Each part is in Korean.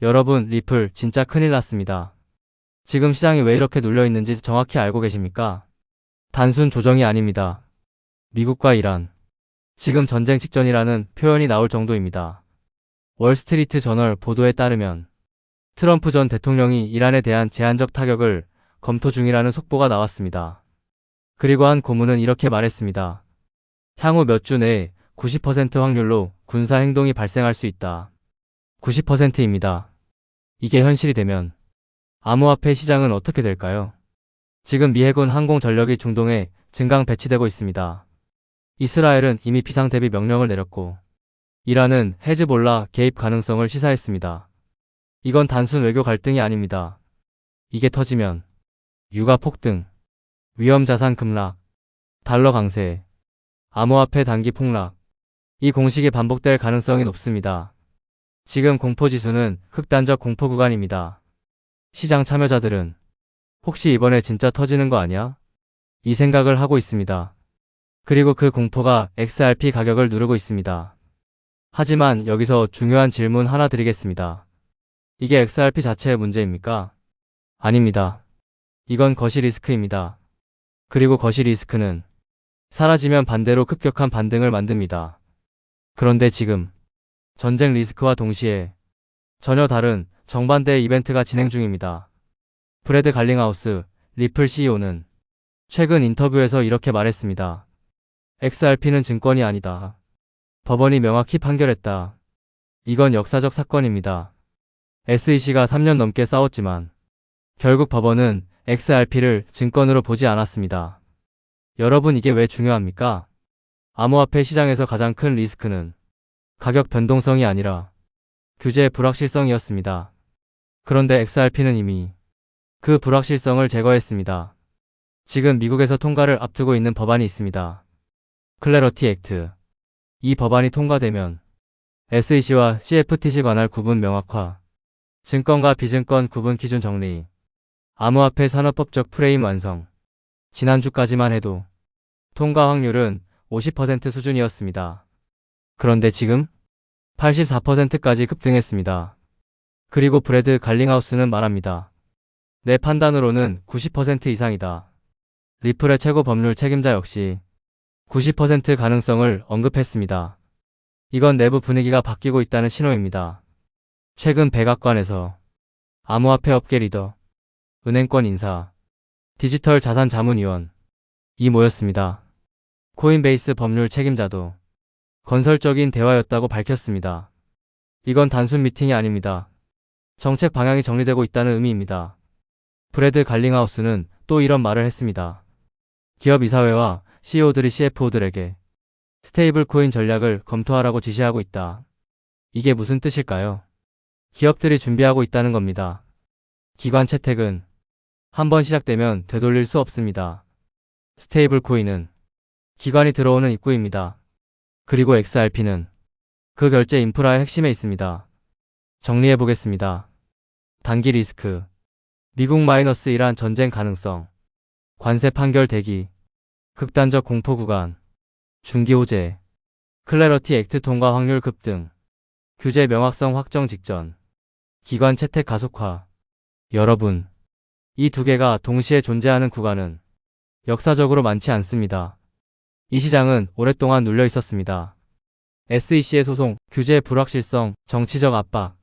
여러분, 리플 진짜 큰일 났습니다. 지금 시장이 왜 이렇게 눌려 있는지 정확히 알고 계십니까? 단순 조정이 아닙니다. 미국과 이란. 지금 전쟁 직전이라는 표현이 나올 정도입니다. 월스트리트 저널 보도에 따르면 트럼프 전 대통령이 이란에 대한 제한적 타격을 검토 중이라는 속보가 나왔습니다. 그리고 한 고문은 이렇게 말했습니다. 향후 몇 주 내에 90% 확률로 군사 행동이 발생할 수 있다. 90%입니다. 이게 현실이 되면 암호화폐 시장은 어떻게 될까요? 지금 미 해군 항공 전력이 중동에 증강 배치되고 있습니다. 이스라엘은 이미 비상대비 명령을 내렸고 이란은 헤즈볼라 개입 가능성을 시사했습니다. 이건 단순 외교 갈등이 아닙니다. 이게 터지면 유가 폭등, 위험자산 급락, 달러 강세, 암호화폐 단기 폭락, 이 공식이 반복될 가능성이 높습니다. 지금 공포지수는 극단적 공포 구간입니다. 시장 참여자들은 혹시 이번에 진짜 터지는 거 아니야? 이 생각을 하고 있습니다. 그리고 그 공포가 XRP 가격을 누르고 있습니다. 하지만 여기서 중요한 질문 하나 드리겠습니다. 이게 XRP 자체의 문제입니까? 아닙니다. 이건 거시 리스크입니다. 그리고 거시 리스크는 사라지면 반대로 급격한 반등을 만듭니다. 그런데 지금 전쟁 리스크와 동시에 전혀 다른 정반대의 이벤트가 진행 중입니다. 브래드 갈링하우스, 리플 CEO는 최근 인터뷰에서 이렇게 말했습니다. XRP는 증권이 아니다. 법원이 명확히 판결했다. 이건 역사적 사건입니다. SEC가 3년 넘게 싸웠지만 결국 법원은 XRP를 증권으로 보지 않았습니다. 여러분, 이게 왜 중요합니까? 암호화폐 시장에서 가장 큰 리스크는 가격 변동성이 아니라 규제의 불확실성이었습니다. 그런데 XRP는 이미 그 불확실성을 제거했습니다. 지금 미국에서 통과를 앞두고 있는 법안이 있습니다. 클래러티 액트. 이 법안이 통과되면 SEC와 CFTC 관할 구분 명확화, 증권과 비증권 구분 기준 정리, 암호화폐 산업법적 프레임 완성. 지난주까지만 해도 통과 확률은 50% 수준이었습니다. 그런데 지금 84%까지 급등했습니다. 그리고 브래드 갈링하우스는 말합니다. 내 판단으로는 90% 이상이다. 리플의 최고 법률 책임자 역시 90% 가능성을 언급했습니다. 이건 내부 분위기가 바뀌고 있다는 신호입니다. 최근 백악관에서 암호화폐 업계 리더, 은행권 인사, 디지털 자산 자문위원 이 모였습니다. 코인베이스 법률 책임자도 건설적인 대화였다고 밝혔습니다. 이건 단순 미팅이 아닙니다. 정책 방향이 정리되고 있다는 의미입니다. 브래드 갈링하우스는 또 이런 말을 했습니다. 기업 이사회와 CEO들이 CFO들에게 스테이블 코인 전략을 검토하라고 지시하고 있다. 이게 무슨 뜻일까요? 기업들이 준비하고 있다는 겁니다. 기관 채택은 한번 시작되면 되돌릴 수 없습니다. 스테이블 코인은 기관이 들어오는 입구입니다. 그리고 XRP는 그 결제 인프라의 핵심에 있습니다. 정리해 보겠습니다. 단기 리스크, 미국 -이란 전쟁 가능성, 관세 판결 대기, 극단적 공포 구간, 중기 호재, 클래러티 액트 통과 확률 급등, 규제 명확성 확정 직전, 기관 채택 가속화. 여러분, 이 두 개가 동시에 존재하는 구간은 역사적으로 많지 않습니다. 이 시장은 오랫동안 눌려 있었습니다. SEC의 소송, 규제의 불확실성, 정치적 압박.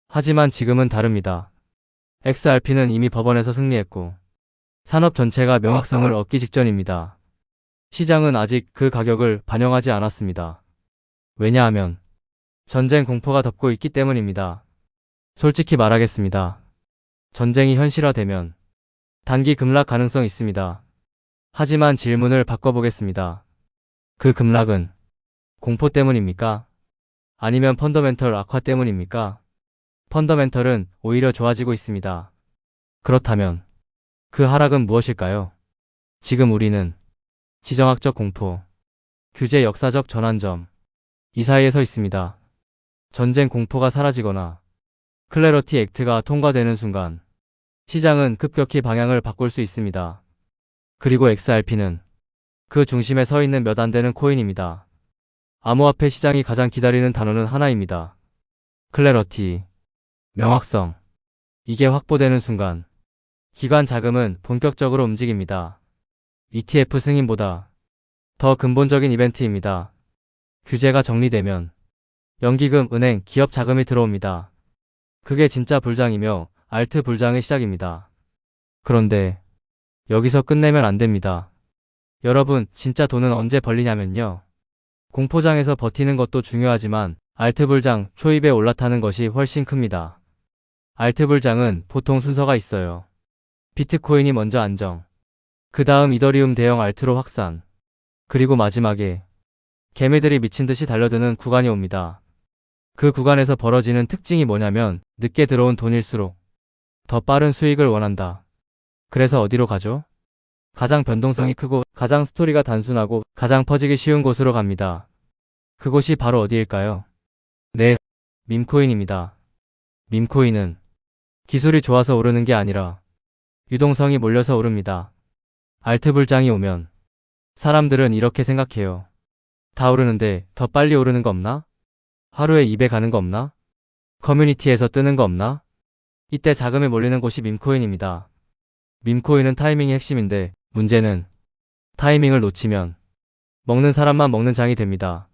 하지만 지금은 다릅니다. XRP는 이미 법원에서 승리했고 산업 전체가 명확성을 얻기 직전입니다. 시장은 아직 그 가격을 반영하지 않았습니다. 왜냐하면 전쟁 공포가 덮고 있기 때문입니다. 솔직히 말하겠습니다. 전쟁이 현실화되면 단기 급락 가능성 있습니다. 하지만 질문을 바꿔보겠습니다. 그 급락은 공포 때문입니까? 아니면 펀더멘털 악화 때문입니까? 펀더멘털은 오히려 좋아지고 있습니다. 그렇다면 그 하락은 무엇일까요? 지금 우리는 지정학적 공포, 규제 역사적 전환점, 이 사이에 서 있습니다. 전쟁 공포가 사라지거나 클래러티 액트가 통과되는 순간 시장은 급격히 방향을 바꿀 수 있습니다. 그리고 XRP는 그 중심에 서 있는 몇 안 되는 코인입니다. 암호화폐 시장이 가장 기다리는 단어는 하나입니다. 클래러티. 명확성. 이게 확보되는 순간 기관 자금은 본격적으로 움직입니다. ETF 승인보다 더 근본적인 이벤트입니다. 규제가 정리되면 연기금, 은행, 기업 자금이 들어옵니다. 그게 진짜 불장이며 알트 불장의 시작입니다. 그런데 여기서 끝내면 안 됩니다. 여러분, 진짜 돈은 언제 벌리냐면요. 공포장에서 버티는 것도 중요하지만 알트 불장 초입에 올라타는 것이 훨씬 큽니다. 알트 불장은 보통 순서가 있어요. 비트코인이 먼저 안정, 그 다음 이더리움 대형 알트로 확산, 그리고 마지막에 개미들이 미친 듯이 달려드는 구간이 옵니다. 그 구간에서 벌어지는 특징이 뭐냐면 늦게 들어온 돈일수록 더 빠른 수익을 원한다. 그래서 어디로 가죠? 가장 변동성이 크고 가장 스토리가 단순하고 가장 퍼지기 쉬운 곳으로 갑니다. 그곳이 바로 어디일까요? 네, 밈코인입니다. 밈코인은 기술이 좋아서 오르는 게 아니라 유동성이 몰려서 오릅니다. 알트 불장이 오면 사람들은 이렇게 생각해요. 다 오르는데 더 빨리 오르는 거 없나? 하루에 2배 가는 거 없나? 커뮤니티에서 뜨는 거 없나? 이때 자금이 몰리는 곳이 밈코인입니다. 밈코인은 타이밍이 핵심인데 문제는 타이밍을 놓치면 먹는 사람만 먹는 장이 됩니다.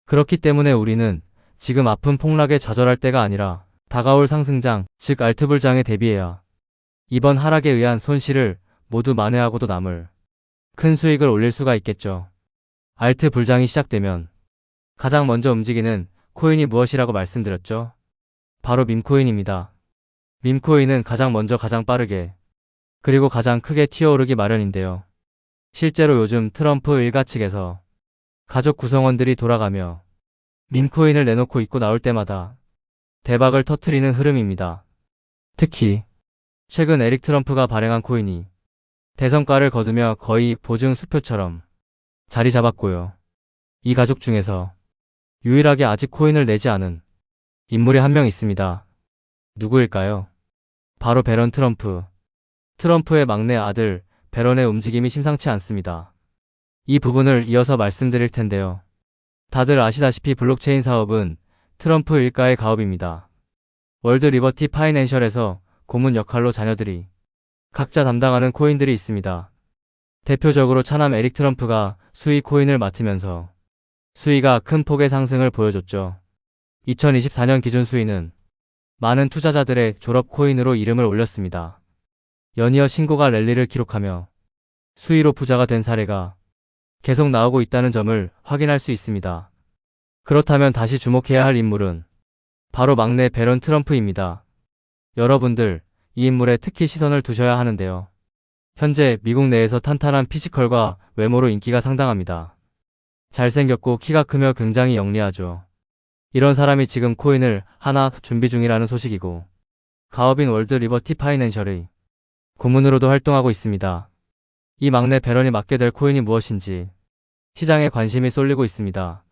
그렇기 때문에 우리는 지금 아픈 폭락에 좌절할 때가 아니라 다가올 상승장, 즉 알트불장에 대비해야 이번 하락에 의한 손실을 모두 만회하고도 남을 큰 수익을 올릴 수가 있겠죠. 알트 불장이 시작되면 가장 먼저 움직이는 코인이 무엇이라고 말씀드렸죠? 바로 밈코인입니다. 밈코인은 가장 먼저 가장 빠르게 그리고 가장 크게 튀어오르기 마련인데요. 실제로 요즘 트럼프 일가 측에서 가족 구성원들이 돌아가며 밈코인을 내놓고 입고 나올 때마다 대박을 터트리는 흐름입니다. 특히 최근 에릭 트럼프가 발행한 코인이 대성과를 거두며 거의 보증 수표처럼 자리 잡았고요. 이 가족 중에서 유일하게 아직 코인을 내지 않은 인물이 한 명 있습니다. 누구일까요? 바로 배런 트럼프. 트럼프의 막내 아들 배런의 움직임이 심상치 않습니다. 이 부분을 이어서 말씀드릴 텐데요. 다들 아시다시피 블록체인 사업은 트럼프 일가의 가업입니다. 월드 리버티 파이낸셜에서 고문 역할로 자녀들이 각자 담당하는 코인들이 있습니다. 대표적으로 차남 에릭 트럼프가 수위 코인을 맡으면서 수위가 큰 폭의 상승을 보여줬죠. 2024년 기준 수위는 많은 투자자들의 졸업 코인으로 이름을 올렸습니다. 연이어 신고가 랠리를 기록하며 수위로 부자가 된 사례가 계속 나오고 있다는 점을 확인할 수 있습니다. 그렇다면 다시 주목해야 할 인물은 바로 막내 배런 트럼프입니다. 여러분들, 이 인물에 특히 시선을 두셔야 하는데요. 현재 미국 내에서 탄탄한 피지컬과 외모로 인기가 상당합니다. 잘생겼고 키가 크며 굉장히 영리하죠. 이런 사람이 지금 코인을 하나 준비 중이라는 소식이고 가업인 월드 리버티 파이낸셜의 고문으로도 활동하고 있습니다. 이 막내 배런이 맡게 될 코인이 무엇인지 시장에 관심이 쏠리고 있습니다.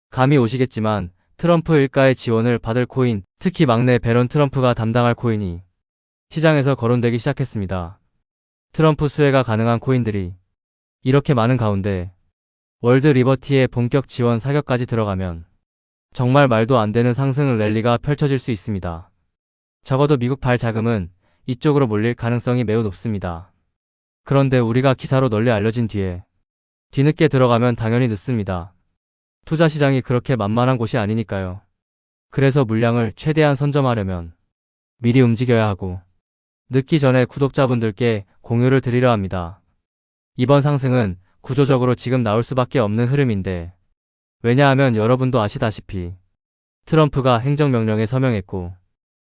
감이 오시겠지만 트럼프 일가의 지원을 받을 코인, 특히 막내 배런 트럼프가 담당할 코인이 시장에서 거론되기 시작했습니다. 트럼프 수혜가 가능한 코인들이 이렇게 많은 가운데 월드 리버티의 본격 지원 사격까지 들어가면 정말 말도 안 되는 상승 랠리가 펼쳐질 수 있습니다. 적어도 미국발 자금은 이쪽으로 몰릴 가능성이 매우 높습니다. 그런데 우리가 기사로 널리 알려진 뒤에 뒤늦게 들어가면 당연히 늦습니다. 투자 시장이 그렇게 만만한 곳이 아니니까요. 그래서 물량을 최대한 선점하려면 미리 움직여야 하고 늦기 전에 구독자분들께 공유를 드리려 합니다. 이번 상승은 구조적으로 지금 나올 수밖에 없는 흐름인데 왜냐하면 여러분도 아시다시피 트럼프가 행정명령에 서명했고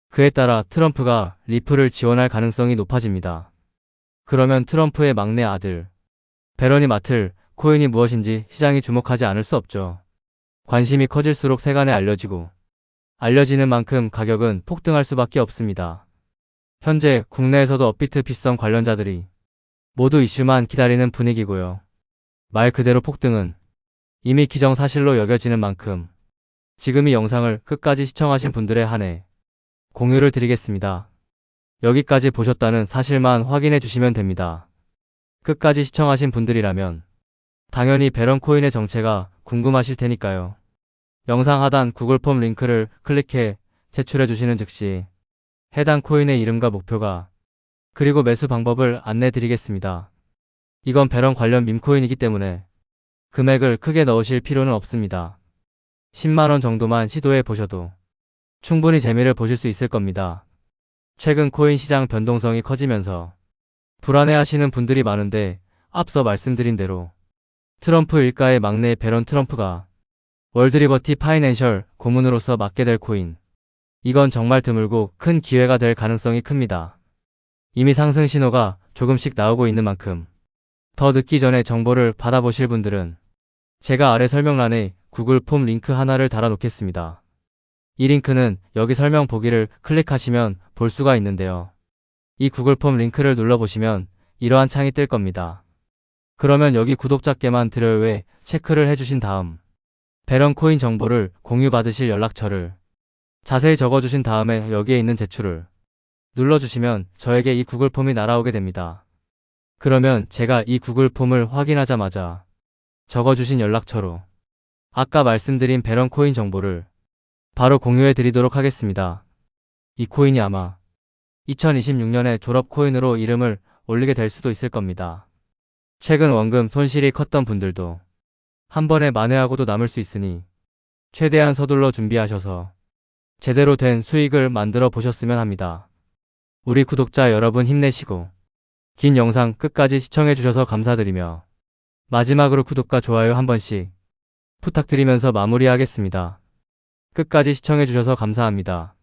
그에 따라 트럼프가 리플을 지원할 가능성이 높아집니다. 그러면 트럼프의 막내 아들 배런이 맡을 코인이 무엇인지 시장이 주목하지 않을 수 없죠. 관심이 커질수록 세간에 알려지고 알려지는 만큼 가격은 폭등할 수밖에 없습니다. 현재 국내에서도 업비트 피썸 관련자들이 모두 이슈만 기다리는 분위기고요. 말 그대로 폭등은 이미 기정사실로 여겨지는 만큼 지금 이 영상을 끝까지 시청하신 분들에 한해 공유를 드리겠습니다. 여기까지 보셨다는 사실만 확인해 주시면 됩니다. 끝까지 시청하신 분들이라면 당연히 배런 코인의 정체가 궁금하실 테니까요. 영상 하단 구글 폼 링크를 클릭해 제출해 주시는 즉시 해당 코인의 이름과 목표가, 그리고 매수 방법을 안내 드리겠습니다. 이건 배런 관련 밈코인이기 때문에 금액을 크게 넣으실 필요는 없습니다. 10만원 정도만 시도해 보셔도 충분히 재미를 보실 수 있을 겁니다. 최근 코인 시장 변동성이 커지면서 불안해하시는 분들이 많은데 앞서 말씀드린 대로 트럼프 일가의 막내 배런 트럼프가 월드리버티 파이낸셜 고문으로서 맡게 될 코인, 이건 정말 드물고 큰 기회가 될 가능성이 큽니다. 이미 상승 신호가 조금씩 나오고 있는 만큼 더 늦기 전에 정보를 받아보실 분들은 제가 아래 설명란에 구글 폼 링크 하나를 달아 놓겠습니다. 이 링크는 여기 설명 보기를 클릭하시면 볼 수가 있는데요. 이 구글 폼 링크를 눌러보시면 이러한 창이 뜰 겁니다. 그러면 여기 구독자께만 드려요 에 체크를 해주신 다음 배런 코인 정보를 공유받으실 연락처를 자세히 적어주신 다음에 여기에 있는 제출을 눌러주시면 저에게 이 구글 폼이 날아오게 됩니다. 그러면 제가 이 구글 폼을 확인하자마자 적어주신 연락처로 아까 말씀드린 배런 코인 정보를 바로 공유해 드리도록 하겠습니다. 이 코인이 아마 2026년에 졸업 코인으로 이름을 올리게 될 수도 있을 겁니다. 최근 원금 손실이 컸던 분들도 한 번에 만회하고도 남을 수 있으니 최대한 서둘러 준비하셔서 제대로 된 수익을 만들어 보셨으면 합니다. 우리 구독자 여러분 힘내시고 긴 영상 끝까지 시청해 주셔서 감사드리며 마지막으로 구독과 좋아요 한 번씩 부탁드리면서 마무리하겠습니다. 끝까지 시청해 주셔서 감사합니다.